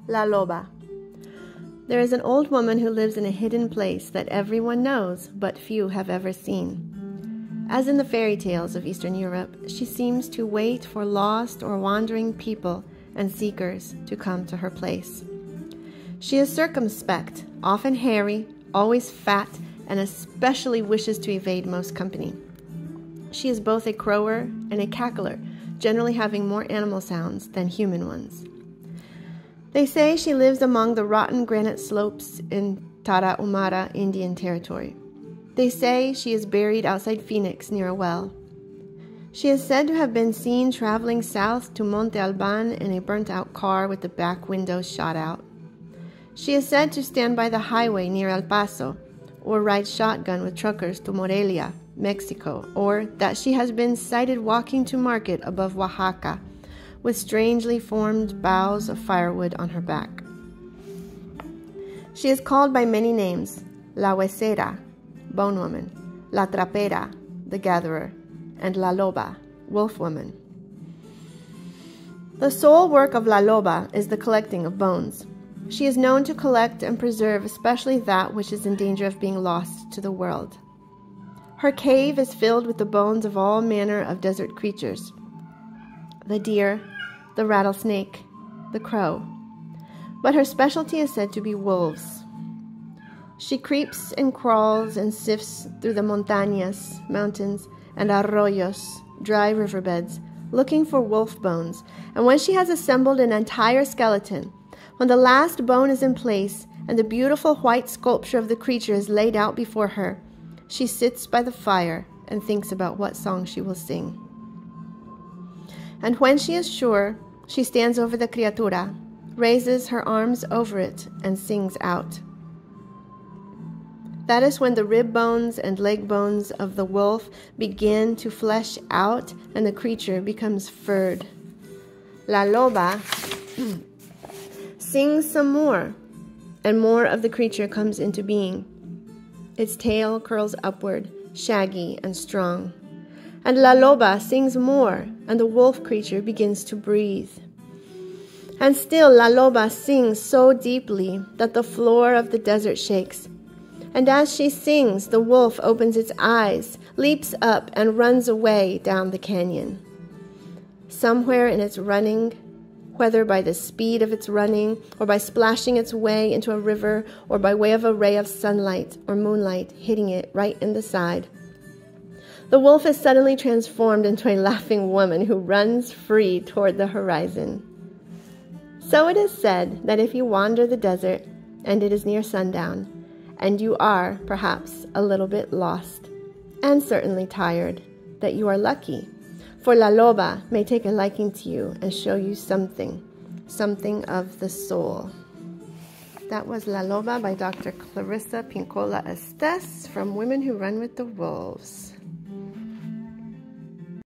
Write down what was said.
La Loba. There is an old woman who lives in a hidden place that everyone knows, but few have ever seen. As in the fairy tales of Eastern Europe, she seems to wait for lost or wandering people and seekers to come to her place. She is circumspect, often hairy, always fat, and especially wishes to evade most company. She is both a crower and a cackler, generally having more animal sounds than human ones. They say she lives among the rotten granite slopes in Tarahumara Indian Territory. They say she is buried outside Phoenix near a well. She is said to have been seen traveling south to Monte Alban in a burnt-out car with the back windows shot out. She is said to stand by the highway near El Paso, or ride shotgun with truckers to Morelia, Mexico, or that she has been sighted walking to market above Oaxaca, with strangely formed boughs of firewood on her back. She is called by many names: La Huesera, Bone Woman, La Trapera, the Gatherer, and La Loba, Wolf Woman. The sole work of La Loba is the collecting of bones. She is known to collect and preserve especially that which is in danger of being lost to the world. Her cave is filled with the bones of all manner of desert creatures: the deer, the rattlesnake, the crow. But her specialty is said to be wolves. She creeps and crawls and sifts through the montañas, mountains, and arroyos, dry riverbeds, looking for wolf bones. And when she has assembled an entire skeleton, when the last bone is in place and the beautiful white sculpture of the creature is laid out before her, she sits by the fire and thinks about what song she will sing. And when she is sure, she stands over the criatura, raises her arms over it, and sings out. That is when the rib bones and leg bones of the wolf begin to flesh out and the creature becomes furred. La Loba sings some more, and more of the creature comes into being. Its tail curls upward, shaggy and strong. And La Loba sings more, and the wolf creature begins to breathe. And still La Loba sings so deeply that the floor of the desert shakes. And as she sings, the wolf opens its eyes, leaps up, and runs away down the canyon. Somewhere in its running, whether by the speed of its running, or by splashing its way into a river, or by way of a ray of sunlight or moonlight hitting it right in the side, the wolf is suddenly transformed into a laughing woman who runs free toward the horizon. So it is said that if you wander the desert, and it is near sundown, and you are, perhaps, a little bit lost, and certainly tired, that you are lucky, for La Loba may take a liking to you and show you something of the soul. That was La Loba by Dr. Clarissa Pinkola Estés from Women Who Run with the Wolves.